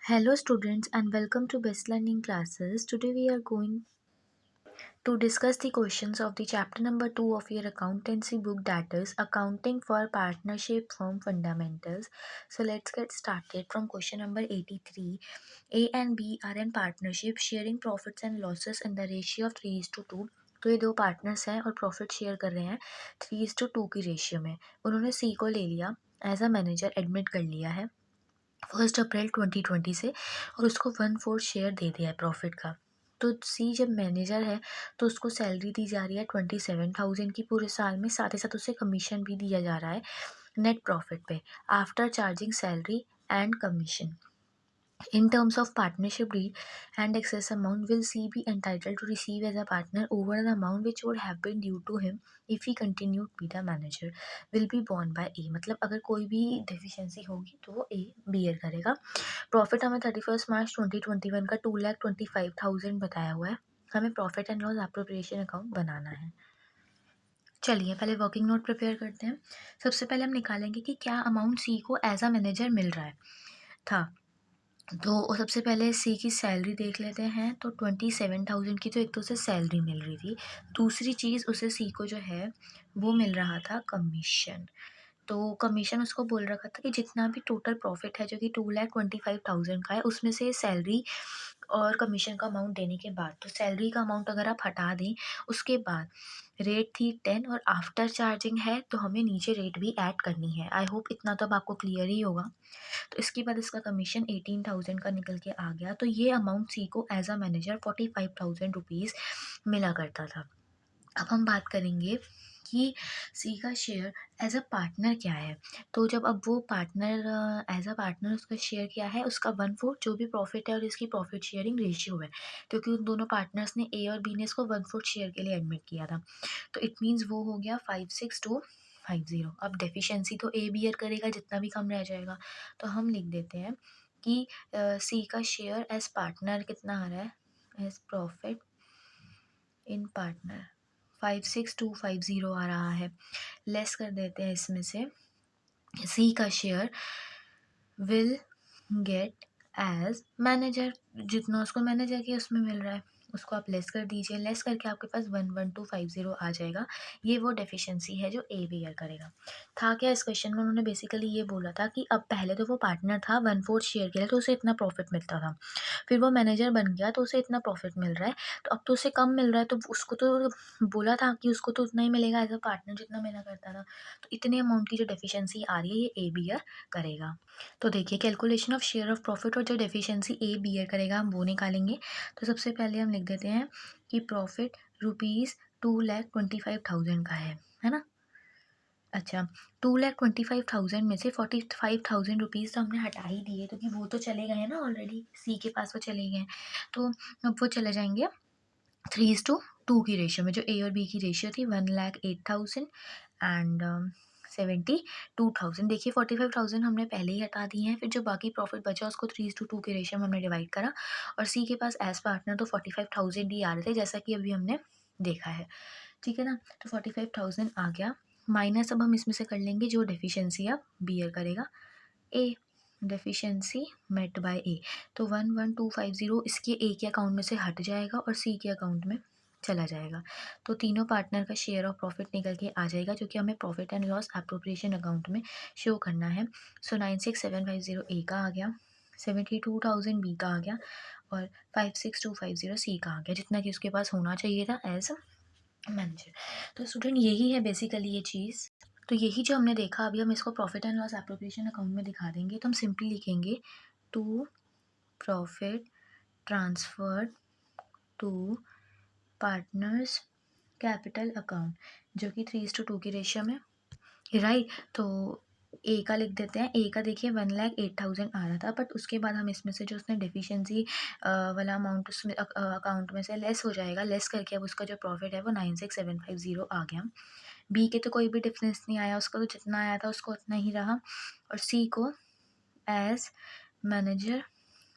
Hello students and welcome to Best Learning Classes. Today we are going to discuss the questions of the chapter number 2 of your accountancy book, that is Accounting for Partnership Firm Fundamentals. So let's get started from question number 83. A and B are in partnership sharing profits and losses in the ratio of 3:2. तो ये दो partners हैं और profit share कर रहे हैं 3:2 की ratio में. उन्होंने सी को ले लिया, एज अ मैनेजर एडमिट कर लिया है 1 अप्रैल 2020 से और उसको 1/4 शेयर दे दिया है प्रॉफिट का. तो सी जब मैनेजर है तो उसको सैलरी दी जा रही है 27,000 की पूरे साल में, साथ ही साथ उसे कमीशन भी दिया जा रहा है नेट प्रॉफिट पे after charging salary and commission. In terms of partnership deed and excess amount, will C be entitled to receive as a partner over the amount which would have been due to him if he continued to be the manager will be borne by A. मतलब अगर कोई भी deficiency होगी तो वो A bear करेगा. Profit हमें 31 मार्च 2021 का 2,25,000 बताया हुआ है. हमें profit and loss appropriation account बनाना है. चलिए पहले वर्किंग नोट प्रिपेयर करते हैं. सबसे पहले हम निकालेंगे कि क्या अमाउंट सी को एज अ मैनेजर मिल रहा है था. तो सबसे पहले सी की सैलरी देख लेते हैं. तो 27,000 की तो एक तो उसे सैलरी मिल रही थी. दूसरी चीज़ उसे सी को जो है वो मिल रहा था कमीशन. तो कमीशन उसको बोल रखा था कि जितना भी टोटल प्रॉफिट है जो कि 2,25,000 का है उसमें से सैलरी और कमीशन का अमाउंट देने के बाद, तो सैलरी का अमाउंट अगर आप हटा दें उसके बाद रेट थी 10 और आफ्टर चार्जिंग है तो हमें नीचे रेट भी ऐड करनी है. आई होप इतना तो अब आपको क्लियर ही होगा. तो इसके बाद इसका कमीशन 18,000 का निकल के आ गया. तो ये अमाउंट सी को एज अ मैनेजर 45,000 रुपीज़ मिला करता था. अब हम बात करेंगे कि सी का शेयर एज अ पार्टनर क्या है. तो जब अब वो पार्टनर एज अ पार्टनर उसका शेयर क्या है, उसका 1/4 जो भी प्रॉफिट है और इसकी प्रॉफिट शेयरिंग रेशियो है, क्योंकि उन दोनों पार्टनर्स ने ए और बी ने इसको 1/4 शेयर के लिए एडमिट किया था. तो इट मीन्स वो हो गया 5,6,2,5,0. अब डेफिशिएंसी तो ए बियर करेगा जितना भी कम रह जाएगा. तो हम लिख देते हैं कि सी का शेयर एज पार्टनर कितना आ रहा है, एज प्रॉफिट इन पार्टनर 5,6,2,5,0 आ रहा है. लेस कर देते हैं इसमें से. सी का share will get as manager, जितना उसको मैनेजर के उसमें मिल रहा है उसको आप लेस कर दीजिए. लेस करके आपके पास 1,1,2,5,0 आ जाएगा. ये वो डेफिशिएंसी है जो ए बियर करेगा. था क्या इस क्वेश्चन में, उन्होंने बेसिकली ये बोला था कि अब पहले तो वो पार्टनर था 1/4 शेयर के लिए तो उसे इतना प्रॉफिट मिलता था. फिर वो मैनेजर बन गया तो उसे इतना प्रॉफिट मिल रहा है. तो अब तो उसे कम मिल रहा है तो उसको तो बोला था कि उसको तो उतना ही मिलेगा एज अ पार्टनर जितना मिला करता था. तो इतने अमाउंट की जो डेफिशिएंसी आ रही है ये ए बियर करेगा. तो देखिए calculation of share of profit और जो डेफिशिएंसी ए बियर करेगा हम वो निकालेंगे. तो सबसे पहले हम लिख देते हैं कि प्रॉफिट रुपीज़ 2,25,000 का है ना. अच्छा, 2,25,000 में से 45,000 रुपीज़ तो हमने हटा ही दिए क्योंकि वो तो चले गए हैं ना ऑलरेडी, सी के पास वो चले गए हैं. तो अब वो चले जाएंगे 3:2 की रेशियो में. जो ए और बी की रेशियो थी 1,08,000 एंड 72,000. देखिए 45,000 हमने पहले ही हटा दिए हैं. फिर जो बाकी प्रॉफिट बचा उसको 3:2 के रेशियो में हमने डिवाइड करा और सी के पास एज पार्टनर तो 45,000 ही आ रहे थे जैसा कि अभी हमने देखा है. ठीक है ना. तो 45,000 आ गया. माइनस अब हम इसमें से कर लेंगे जो डेफिशिएंसी अब बियर करेगा ए. डेफिशिएंसी मेट बाय ए. तो 1,1,2,5,0 इसके ए के अकाउंट में से हट जाएगा और सी के अकाउंट में चला जाएगा. तो तीनों पार्टनर का शेयर ऑफ प्रॉफिट निकल के आ जाएगा जो कि हमें profit and loss appropriation account में शो करना है. सो 96,750 ए का आ गया, 72,000 बी का आ गया और 5,6,2,5,0 सी का आ गया जितना कि उसके पास होना चाहिए था एज मैनेजर. तो स्टूडेंट यही है बेसिकली ये चीज़. तो यही जो हमने देखा अभी हम इसको profit and loss appropriation account में दिखा देंगे. तो हम सिंपली लिखेंगे to profit transferred to partners capital account जो कि 3:2 की रेशियो में, राइट. तो ए का लिख देते हैं. ए का देखिए 1,08,000 आ रहा था बट उसके बाद हम इसमें से जो उसने डेफिशिएंसी वाला अमाउंट उसमें अकाउंट में से लेस हो जाएगा. लेस करके अब उसका जो प्रॉफिट है वो 96,750 आ गया. बी के तो कोई भी डिफरेंस नहीं आया, उसका तो जितना आया था उसको उतना ही रहा. और सी को एज मैनेजर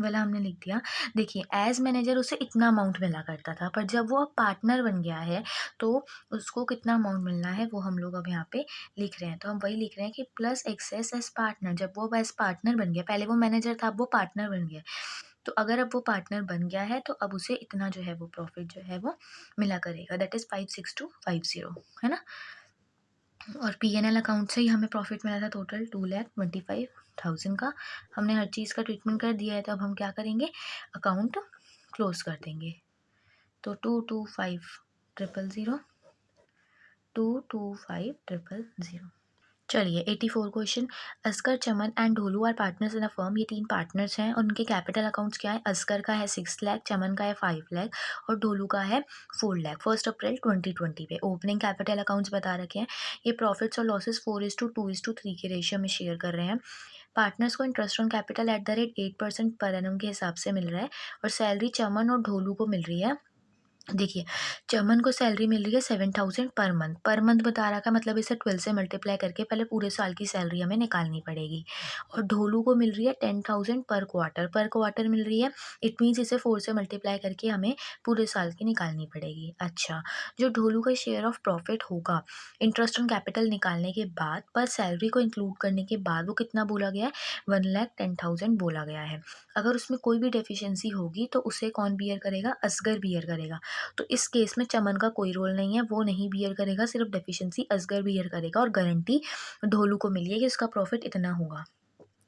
वाला हमने लिख दिया। देखिए एज़ मैनेजर उसे इतना अमाउंट मिला करता था, पर जब वो अब पार्टनर बन गया है तो उसको कितना अमाउंट मिलना है वो हम लोग अब यहाँ पे लिख रहे हैं। तो हम वही लिख रहे हैं कि प्लस एक्सेस एज़ पार्टनर, जब वो अब एज़ पार्टनर बन गया, पहले वो मैनेजर था अब वो पार्टनर बन गया। तो अगर अब वो पार्टनर बन गया है तो अब उसे इतना जो है वो प्रॉफ़िट जो है वो मिला करेगा, दैट इज़ 56250, है ना? और पी&एल अकाउंट से ही हमें प्रॉफिट मिला था टोटल 2,25,000 का। हमने हर चीज़ का ट्रीटमेंट कर दिया है, तो अब हम क्या करेंगे, अकाउंट क्लोज कर देंगे। तो 225,000, 225,000। चलिए 84 question. Asgar, Chaman and Dholu are partners in a firm. ये 3 पार्टनर्स हैं और उनके कैपिटल अकाउंट्स क्या है। असगर का है 6 लाख, चमन का है 5 लाख और ढोलू का है 4 लाख। 1 अप्रैल 2020 पे ओपनिंग कैपिटल अकाउंट्स बता रखे हैं। ये प्रॉफिट्स और लॉसेस 4:2:3 के रेशियो में शेयर कर रहे हैं। पार्टनर्स को interest on capital at the rate 8% per annum के हिसाब से मिल रहा है और सैलरी चमन और ढोलू को मिल रही है। देखिए, चमन को सैलरी मिल रही है 7,000 पर मंथ बता रखा है, मतलब इसे 12 से मल्टीप्लाई करके पहले पूरे साल की सैलरी हमें निकालनी पड़ेगी। और ढोलू को मिल रही है 10,000 पर क्वार्टर मिल रही है। इट मीन्स इसे 4 से मल्टीप्लाई करके हमें पूरे साल की निकालनी पड़ेगी। अच्छा, जो ढोलू का शेयर ऑफ प्रॉफिट होगा इंटरेस्ट ऑन कैपिटल निकालने के बाद पर सैलरी को इंक्लूड करने के बाद, वो कितना बोला गया है, 1,10,000 बोला गया है। अगर उसमें कोई भी डेफिशिएंसी होगी तो उसे कौन बियर करेगा, असगर बियर करेगा। तो इस केस में चमन का कोई रोल नहीं है, वो नहीं बियर करेगा, सिर्फ डेफिशिएंसी असगर बियर करेगा और गारंटी ढोलू को मिली है कि उसका प्रॉफिट इतना होगा।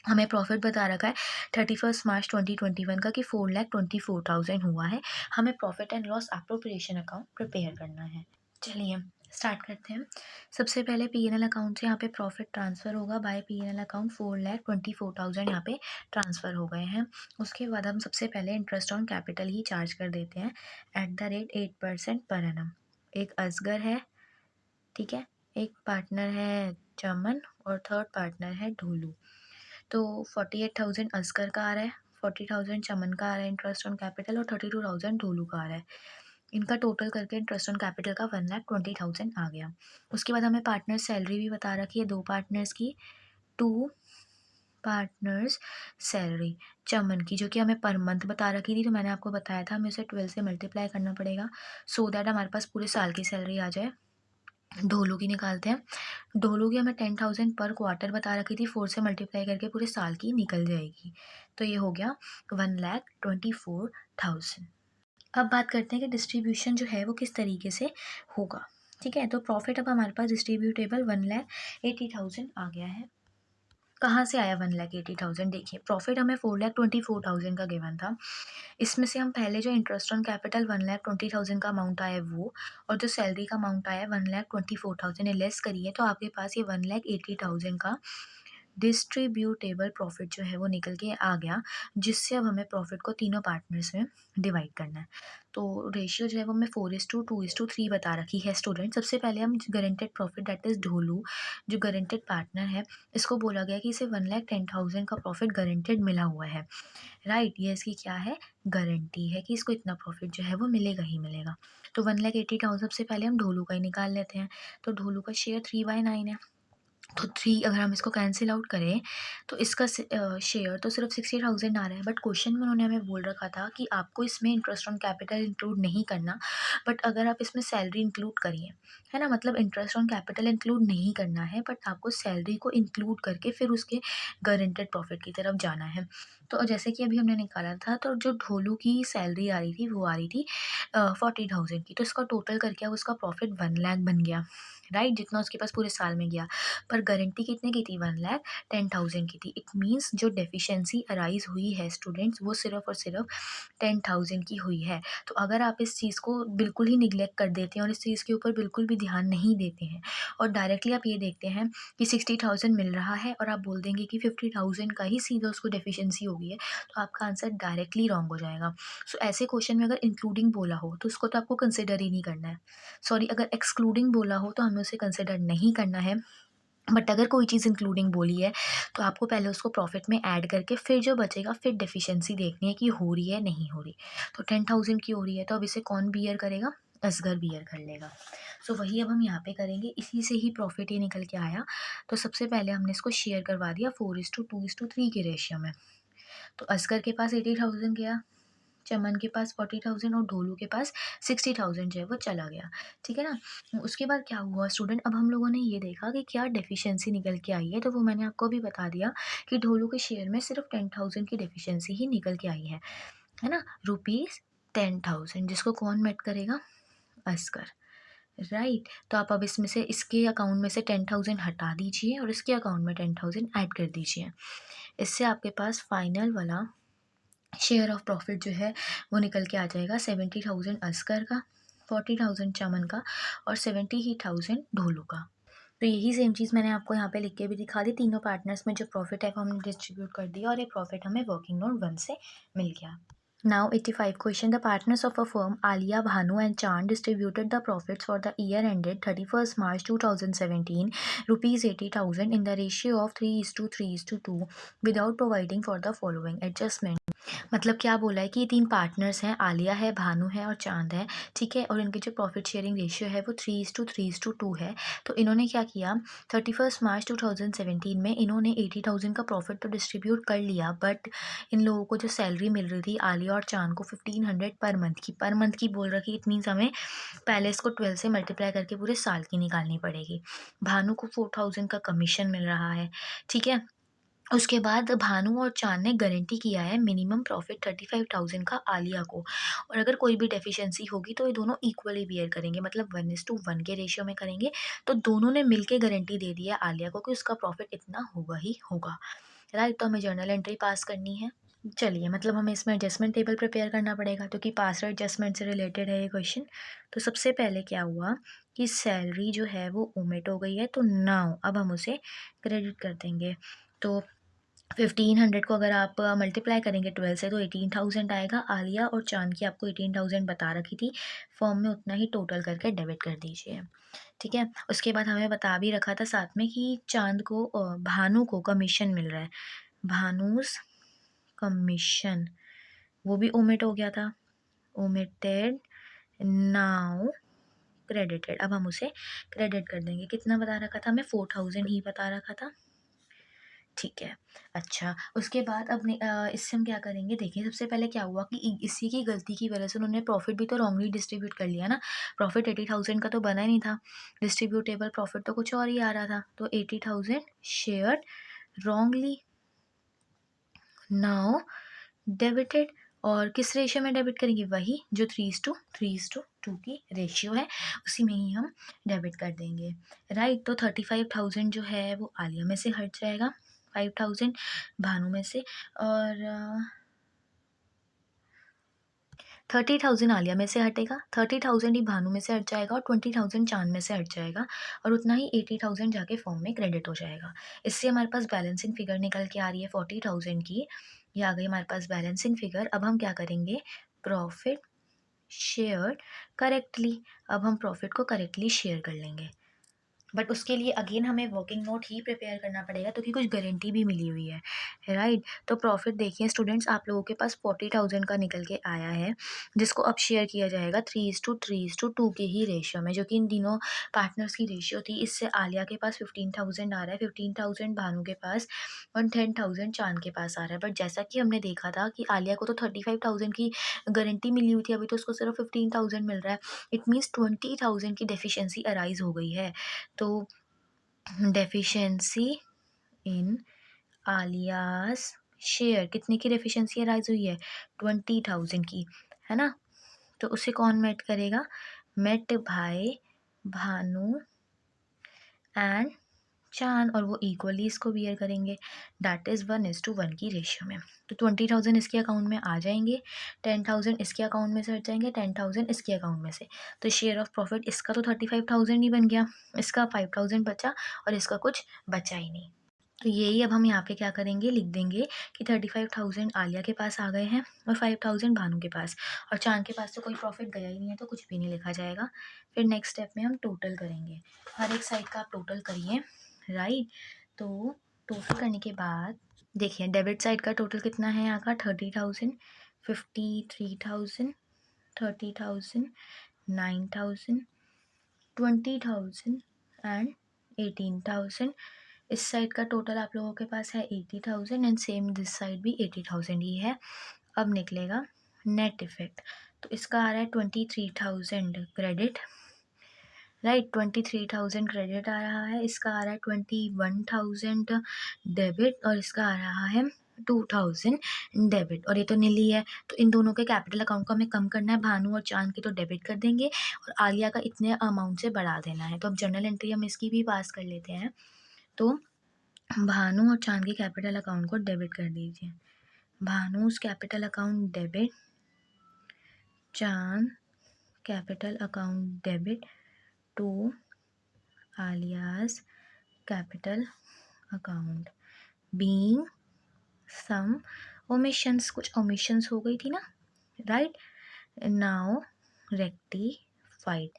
हमें प्रॉफिट बता रखा है 31 मार्च 2021 का कि 4,24,000 हुआ है। हमें profit and loss appropriation account prepare करना है। चलिए स्टार्ट करते हैं। सबसे पहले पी&एल अकाउंट से यहाँ पे प्रॉफिट ट्रांसफ़र होगा बाय पी&एल अकाउंट 4,24,000 यहाँ पे ट्रांसफ़र हो गए हैं। उसके बाद हम सबसे पहले interest on capital he charge कर देते हैं at the rate 8% per annum. एक असगर है, ठीक है, एक पार्टनर है चमन और थर्ड पार्टनर है ढोलू। तो 48,000 असगर का आ रहा है, 40,000 चमन का आ रहा है इंटरेस्ट ऑन कैपिटल और 32,000 ढोलू का आ रहा है। इनका टोटल करके इंटरेस्ट ऑन कैपिटल का 1,20,000 आ गया। उसके बाद हमें पार्टनर सैलरी भी बता रखी है, 2 पार्टनर्स की, 2 पार्टनर्स सैलरी चमन की, जो कि हमें पर मंथ बता रखी थी। तो मैंने आपको बताया था हमें उसे 12 से मल्टीप्लाई करना पड़ेगा सो दैट हमारे पास पूरे साल की सैलरी आ जाए। ढोलू की निकालते हैं। ढोलू की हमें 10,000 पर क्वार्टर बता रखी थी, 4 से मल्टीप्लाई करके पूरे साल की निकल जाएगी। तो ये हो गया 1,24,000। अब बात करते हैं कि डिस्ट्रीब्यूशन जो है वो किस तरीके से होगा। ठीक है, तो प्रॉफिट अब हमारे पास डिस्ट्रीब्यूटेबल 1,80,000 आ गया है। कहाँ से आया 1,80,000? देखिए, प्रॉफिट हमें 4,24,000 का गिवन था। इसमें से हम पहले जो इंटरेस्ट ऑन कैपिटल 1,20,000 का अमाउंट आया है वो, और जो सैलरी का अमाउंट आया है 1,24,000, ये लेस करिए तो आपके पास ये 1,80,000 का डिस्ट्रीब्यूटेबल प्रॉफिट जो है वो निकल के आ गया, जिससे अब हमें प्रॉफिट को तीनों पार्टनर्स में डिवाइड करना है। तो रेशियो जो है वो हमें 4:2:3 बता रखी है स्टूडेंट। सबसे पहले हम guaranteed profit that is Dholu, जो गारंटेड पार्टनर है, इसको बोला गया कि इसे 1,10,000 का प्रॉफिट गारंटेड मिला हुआ है। राइट, ये इसकी क्या है, गारंटी है कि इसको इतना प्रॉफिट जो है वो मिलेगा ही मिलेगा। तो 1,80,000 सबसे पहले हम ढोलू का ही निकाल लेते हैं। तो ढोलू का शेयर 3/9 है। तो 3 अगर हम इसको कैंसिल आउट करें तो इसका शेयर तो सिर्फ 60,000 आ रहा है। बट क्वेश्चन में उन्होंने हमें बोल रखा था कि आपको इसमें इंटरेस्ट ऑन कैपिटल इंक्लूड नहीं करना, बट अगर आप इसमें सैलरी इंक्लूड करिए, है ना, मतलब इंटरेस्ट ऑन कैपिटल इंक्लूड नहीं करना है बट आपको सैलरी को इंक्लूड करके फिर उसके गारंटेड प्रॉफिट की तरफ जाना है। तो जैसे कि अभी हमने निकाला था, तो जो ढोलू की सैलरी आ रही थी वो आ रही थी 40,000 की, तो इसका टोटल करके अब उसका प्रॉफिट 1,00,000 बन गया। राइट, जितना उसके पास पूरे साल में गया। पर गारंटी कितने की थी, 1,10,000 की थी। इट मीन्स जो डेफिशिएंसी अराइज हुई है स्टूडेंट्स, वो सिर्फ और सिर्फ 10,000 की हुई है। तो अगर आप इस चीज़ को बिल्कुल ही निग्लेक्ट कर देते हैं और इस चीज़ के ऊपर बिल्कुल भी ध्यान नहीं देते हैं और डायरेक्टली आप ये देखते हैं कि 60,000 मिल रहा है और आप बोल देंगे कि 50,000 का ही सीधा उसको डेफिशिएंसी हो गई है, तो आपका आंसर डायरेक्टली रॉन्ग हो जाएगा। सो ऐसे क्वेश्चन में अगर इंक्लूडिंग बोला हो तो उसको तो आपको कंसिडर ही नहीं करना है। सॉरी, अगर एक्सक्लूडिंग बोला हो तो हमें उसे कंसिडर नहीं करना है। बट अगर कोई चीज़ इंक्लूडिंग बोली है तो आपको पहले उसको प्रॉफिट में ऐड करके फिर जो बचेगा फिर डेफिशिएंसी देखनी है कि हो रही है नहीं हो रही। तो 10,000 की हो रही है तो अब इसे कौन बियर करेगा, असगर बियर कर लेगा। सो वही अब हम यहाँ पे करेंगे, इसी से ही प्रॉफिट ये निकल के आया। तो सबसे पहले हमने इसको शेयर करवा दिया 4:2:3 के रेशियो में। तो असगर के पास 80,000 गया, चमन के पास 40,000 और ढोलू के पास 60,000 जो है वो चला गया। ठीक है ना? उसके बाद क्या हुआ स्टूडेंट, अब हम लोगों ने ये देखा कि क्या डेफिशिएंसी निकल के आई है, तो वो मैंने आपको अभी बता दिया कि ढोलू के शेयर में सिर्फ 10,000 की डेफिशिएंसी ही निकल के आई है ना? रुपीज़ 10,000 जिसको कौन मेट करेगा? असगर। राइट, तो आप अब इसमें से इसके अकाउंट में से 10,000 हटा दीजिए और इसके अकाउंट में 10,000 ऐड कर दीजिए। इससे आपके पास फाइनल वाला शेयर ऑफ प्रॉफिट जो है वो निकल के आ जाएगा 70,000 असगर का, 40,000 चमन का और 70,000 ढोलू का। तो यही सेम चीज़ मैंने आपको यहाँ पे लिख के भी दिखा दी। तीनों पार्टनर्स में जो प्रॉफिट है वो हमने डिस्ट्रीब्यूट कर दिया और ये प्रॉफिट हमें वर्किंग नोट 1 से मिल गया। Now 85 question. The partners of a firm, Alia, Bhanu and Chand, distributed the profits for the year ended 31st March 2017, rupees 80,000 in the ratio of 3:3:2 without providing for the following adjustment. मतलब क्या बोला है कि ये 3 partners हैं, आलिया है, भानु है और चाँद है, ठीक है? और इनकी जो प्रॉफिट शेयरिंग रेशियो है वो 3:3:2 है। तो इन्होंने क्या किया, 31 मार्च 2017 में इन्होंने 80,000 का प्रॉफिट तो डिस्ट्रीब्यूट कर लिया, बट इन लोगों को जो सैलरी मिल रही थी आलिया और चाँद को 1500 पर मंथ की बोल रखी, इट मीन्स हमें पहले इसको 12 से मल्टीप्लाई करके पूरे साल की निकालनी पड़ेगी। भानु को 4,000 का कमीशन मिल रहा है, ठीक है? उसके बाद भानु और चाँद ने गारंटी किया है मिनिमम प्रॉफिट 35,000 का आलिया को, और अगर कोई भी डेफिशिएंसी होगी तो ये दोनों इक्वली बियर करेंगे, मतलब 1:1 के रेशियो में करेंगे। तो दोनों ने मिलके गारंटी दे दी है आलिया को कि उसका प्रॉफिट इतना होगा ही होगा। राइट, तो हमें जर्नल एंट्री पास करनी है। चलिए, मतलब हमें इसमें एडजस्टमेंट टेबल प्रिपेयर करना पड़ेगा क्योंकि पास एडजस्टमेंट से रिलेटेड है ये क्वेश्चन। तो सबसे पहले क्या हुआ कि सैलरी जो है वो ओमिट हो गई है, तो नाउ अब हम उसे क्रेडिट कर देंगे। तो 1500 को अगर आप मल्टीप्लाई करेंगे 12 से तो 18,000 आएगा। आलिया और चाँद की आपको 18,000 बता रखी थी, फॉर्म में उतना ही टोटल करके डेबिट कर दीजिए, ठीक है? उसके बाद हमें बता भी रखा था साथ में कि चाँद को भानु को कमीशन मिल रहा है, भानुस कमीशन, वो भी ओमिट हो गया था, ओमिटेड, नाउ क्रेडिटेड। अब हम उसे क्रेडिट कर देंगे। कितना बता रखा था हमें? 4,000 ही बता रखा था, ठीक है। अच्छा, उसके बाद अब इससे हम क्या करेंगे, देखिए सबसे पहले क्या हुआ कि इसी की गलती की वजह से उन्होंने प्रॉफिट भी तो रॉन्गली डिस्ट्रीब्यूट कर लिया ना। प्रॉफिट 80,000 का तो बना ही नहीं था, डिस्ट्रीब्यूटेबल प्रॉफिट तो कुछ और ही आ रहा था। तो 80,000 शेयर रॉन्गली, नाउ डेबिटेड। और किस रेशियो में डेबिट करेंगे? वही जो 3:2 की रेशियो है उसी में ही हम डेबिट कर देंगे। राइट, तो 35,000 जो है वो आलिया में से हट जाएगा, 5,000 भानु में से, और 30,000 आलिया में से हटेगा, 30,000 ही भानु में से हट जाएगा और 20,000 चाँद में से हट जाएगा, और उतना ही 80,000 जाके फॉर्म में क्रेडिट हो जाएगा। इससे हमारे पास बैलेंसिंग फिगर निकल के आ रही है 40,000 की। ये आ गई हमारे पास बैलेंसिंग फिगर। अब हम क्या करेंगे, प्रॉफिट शेयर करेक्टली, अब हम प्रॉफिट को करेक्टली शेयर कर लेंगे, बट उसके लिए अगेन हमें वर्किंग नोट ही प्रिपेयर करना पड़ेगा क्योंकि कुछ गारंटी भी मिली हुई है, राइट? तो प्रॉफिट देखिए स्टूडेंट्स, आप लोगों के पास 40,000 का निकल के आया है, जिसको अब शेयर किया जाएगा 3:3:2 के ही रेशियो में, जो कि इन तीनों पार्टनर्स की रेशियो थी। इससे आलिया के पास 15,000 आ रहा है, 15,000 भानु के पास और 10,000 चाँद के पास आ रहा है। बट जैसा कि हमने देखा था कि आलिया को तो 35,000 की गारंटी मिली हुई थी, अभी तो उसको सिर्फ 15,000 मिल रहा है। इट मीन्स 20,000 की डेफिशिएंसी अराइज हो गई है। तो डेफिशिएंसी इन आलियास शेयर, कितने की डेफिशिएंसी अराइज हुई है? 20,000 की, है ना? तो उसे कौन मेट करेगा? मेट बाय भानु एंड चाँद, और वो इक्वली इसको बियर करेंगे, दैट इज़ 1:1 की रेशियो में। तो 20,000 इसके अकाउंट में आ जाएंगे, 10,000 इसके अकाउंट में से हट जाएंगे, 10,000 इसके अकाउंट में से। तो शेयर ऑफ प्रॉफिट इसका तो 35,000 ही बन गया, इसका 5,000 बचा और इसका कुछ बचा ही नहीं। तो यही अब हम यहाँ पे क्या करेंगे, लिख देंगे कि 35,000 आलिया के पास आ गए हैं और 5,000 भानु के पास, और चाँद के पास तो कोई प्रॉफिट गया ही नहीं है तो कुछ भी नहीं लिखा जाएगा। फिर नेक्स्ट स्टेप में हम टोटल करेंगे, हर एक साइड का आप टोटल करिए, राइट? तो टोटल करने के बाद देखिए डेबिट साइड का टोटल कितना है यहाँ का, 30,000, 53,000, 30,000, 9,000, 20,000 एंड 18,000, इस साइड का टोटल आप लोगों के पास है 80,000 एंड सेम दिस साइड भी 80,000 ही है। अब निकलेगा नेट इफेक्ट, तो इसका आ रहा है 23,000 क्रेडिट, राइट। 23,000 क्रेडिट आ रहा है, इसका आ रहा है 21,000 डेबिट और इसका आ रहा है 2,000 डेबिट, और ये तो नीली है, तो इन दोनों के कैपिटल अकाउंट को हमें कम करना है। भानु और चांद की तो डेबिट कर देंगे और आलिया का इतने अमाउंट से बढ़ा देना है। तो अब जर्नल एंट्री हम इसकी भी पास कर लेते हैं। तो भानु और चांद के कैपिटल अकाउंट को डेबिट कर दीजिए। Bhanu's capital account debit, Chand capital account debit to Alia's capital account being some omissions, कुछ omissions हो गई थी ना, राइट। नाउ रेक्टिफाइड,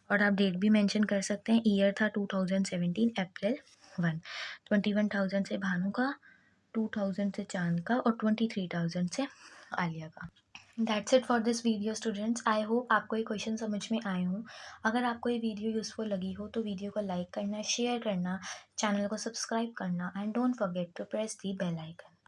और आप डेट भी मेंशन कर सकते हैं। ईयर था 2017 अप्रैल 1। 21,000 से भानु का, 2,000 से चांद का और 23,000 से आलिया का। That's it for this video students. I hope आपको ये क्वेश्चन समझ में आए हों। अगर आपको ये वीडियो यूज़फुल लगी हो तो वीडियो को लाइक करना, शेयर करना, चैनल को सब्सक्राइब करना and don't forget to press the bell icon.